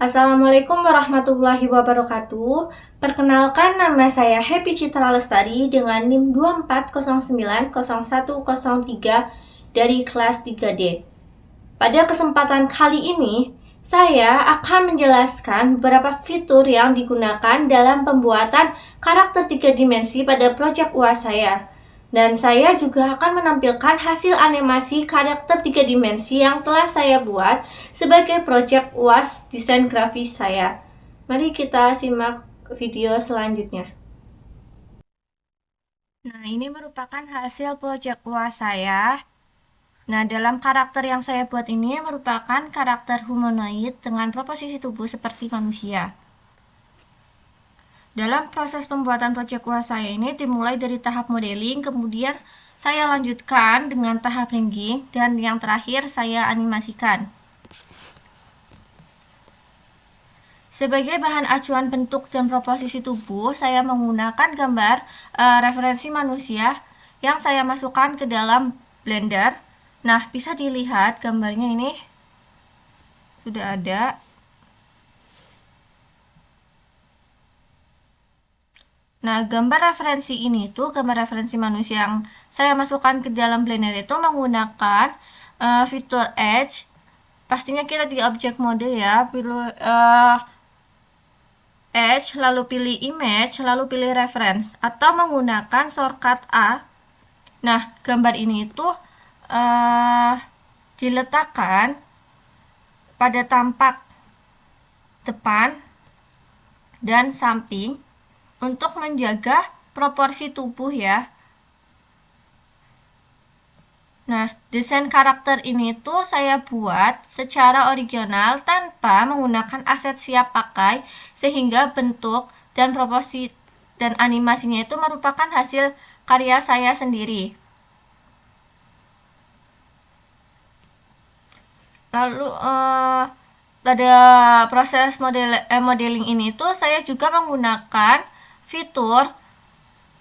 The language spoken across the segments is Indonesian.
Assalamualaikum warahmatullahi wabarakatuh. Perkenalkan, nama saya Happy Citra Lestari dengan NIM 24090103 dari kelas 3D. Pada kesempatan kali ini, saya akan menjelaskan beberapa fitur yang digunakan dalam pembuatan karakter 3 dimensi pada proyek UAS saya. Dan saya juga akan menampilkan hasil animasi karakter 3 dimensi yang telah saya buat sebagai proyek UAS desain grafis saya. Mari kita simak video selanjutnya. Nah, ini merupakan hasil proyek UAS saya. Nah, dalam karakter yang saya buat ini merupakan karakter humanoid dengan proposisi tubuh seperti manusia. Dalam proses pembuatan proyek UAS saya ini dimulai dari tahap modeling, kemudian saya lanjutkan dengan tahap ringing, dan yang terakhir saya animasikan. Sebagai bahan acuan bentuk dan proposisi tubuh, saya menggunakan gambar referensi manusia yang saya masukkan ke dalam Blender. Nah, bisa dilihat gambarnya ini sudah ada. Nah, gambar referensi ini tuh, gambar referensi manusia yang saya masukkan ke dalam Blender itu menggunakan fitur Edge. Pastinya kita di object mode ya, pilih Edge, lalu pilih Image, lalu pilih Reference, atau menggunakan shortcut A. Nah, gambar ini itu diletakkan pada tampak depan dan samping untuk menjaga proporsi tubuh ya. Nah, desain karakter ini tuh saya buat secara original tanpa menggunakan aset siap pakai, sehingga bentuk dan proporsi dan animasinya itu merupakan hasil karya saya sendiri. Lalu pada proses modeling ini tuh saya juga menggunakan fitur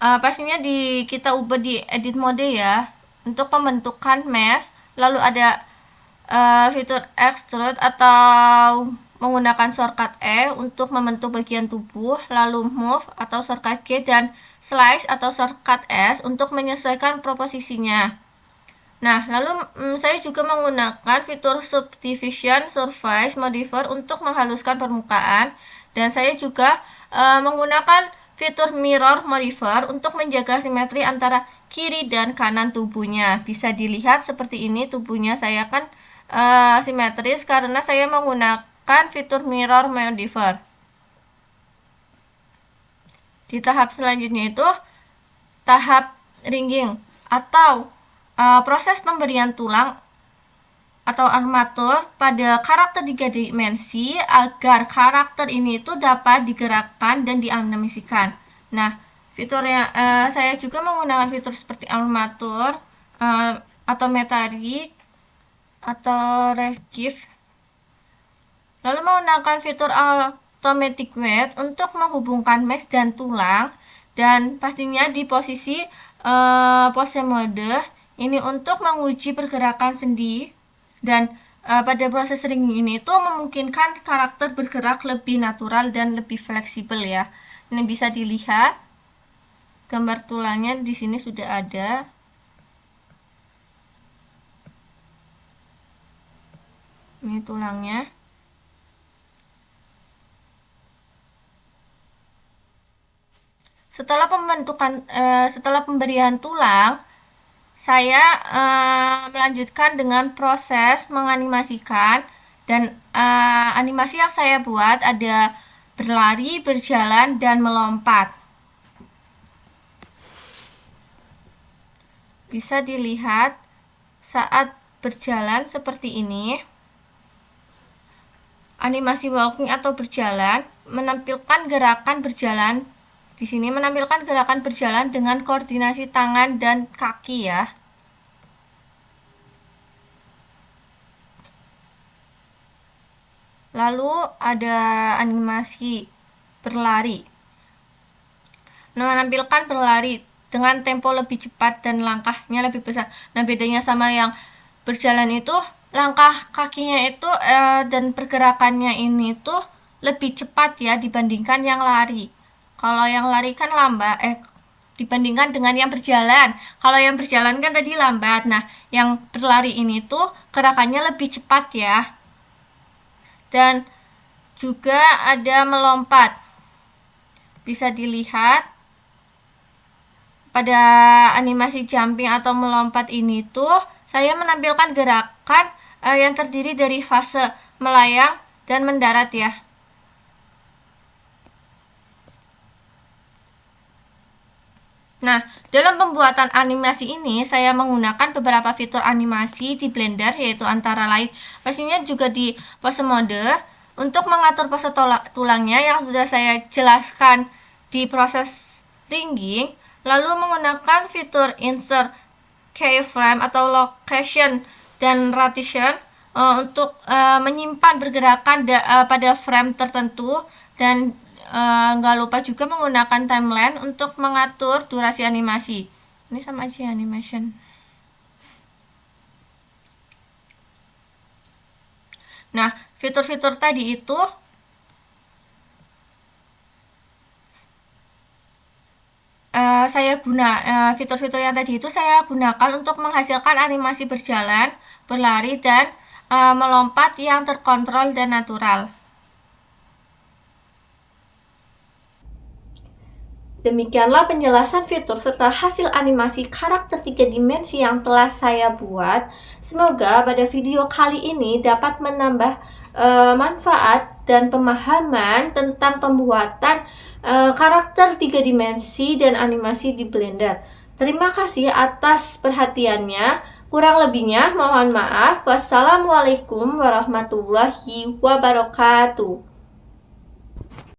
pastinya kita ubah di edit mode ya untuk pembentukan mesh. Lalu ada fitur extrude atau menggunakan shortcut E untuk membentuk bagian tubuh, lalu move atau shortcut G, dan slice atau shortcut S untuk menyesuaikan proposisinya. Nah, lalu saya juga menggunakan fitur subdivision surface modifier untuk menghaluskan permukaan, dan saya juga menggunakan fitur mirror modifier untuk menjaga simetri antara kiri dan kanan tubuhnya. Bisa dilihat seperti ini, tubuhnya saya kan simetris karena saya menggunakan fitur mirror modifier. Di tahap selanjutnya itu tahap ringing atau proses pemberian tulang atau armatur pada karakter 3 dimensi agar karakter ini itu dapat digerakkan dan dianimasikan. Nah, fiturnya saya juga menggunakan fitur seperti armatur atau metarik atau regive. Lalu menggunakan fitur automatic weight untuk menghubungkan mesh dan tulang, dan pastinya di posisi pose mode ini untuk menguji pergerakan sendi. Dan pada proses ringing ini tuh memungkinkan karakter bergerak lebih natural dan lebih fleksibel ya. Ini bisa dilihat gambar tulangnya di sini sudah ada. Ini tulangnya. Setelah pemberian tulang, saya melanjutkan dengan proses menganimasikan, dan animasi yang saya buat ada berlari, berjalan, dan melompat. Bisa dilihat saat berjalan seperti ini. Animasi walking atau berjalan menampilkan gerakan berjalan. Di sini menampilkan gerakan berjalan dengan koordinasi tangan dan kaki ya. Lalu ada animasi berlari. Menampilkan berlari dengan tempo lebih cepat dan langkahnya lebih besar. Nah, bedanya sama yang berjalan itu langkah kakinya itu dan pergerakannya ini tuh lebih cepat ya dibandingkan yang lari. Kalau yang lari kan lambat, dibandingkan dengan yang berjalan. Kalau yang berjalan kan tadi lambat. Nah, yang berlari ini tuh gerakannya lebih cepat ya. Dan juga ada melompat. Bisa dilihat pada animasi jumping atau melompat ini tuh saya menampilkan gerakan yang terdiri dari fase melayang dan mendarat ya. Nah, dalam pembuatan animasi ini saya menggunakan beberapa fitur animasi di Blender, yaitu antara lain pastinya juga di pose mode untuk mengatur pose tulangnya yang sudah saya jelaskan di proses ringing, lalu menggunakan fitur insert keyframe atau location dan rotation untuk menyimpan pergerakan pada frame tertentu, dan nggak lupa juga menggunakan timeline untuk mengatur durasi animasi. Ini sama aja animation. Nah, fitur-fitur tadi itu fitur-fitur yang tadi itu saya gunakan untuk menghasilkan animasi berjalan, berlari, dan melompat yang terkontrol dan natural. Demikianlah penjelasan fitur serta hasil animasi karakter 3 dimensi yang telah saya buat. Semoga pada video kali ini dapat menambah manfaat dan pemahaman tentang pembuatan karakter 3 dimensi dan animasi di Blender. Terima kasih atas perhatiannya. Kurang lebihnya mohon maaf. Wassalamualaikum warahmatullahi wabarakatuh.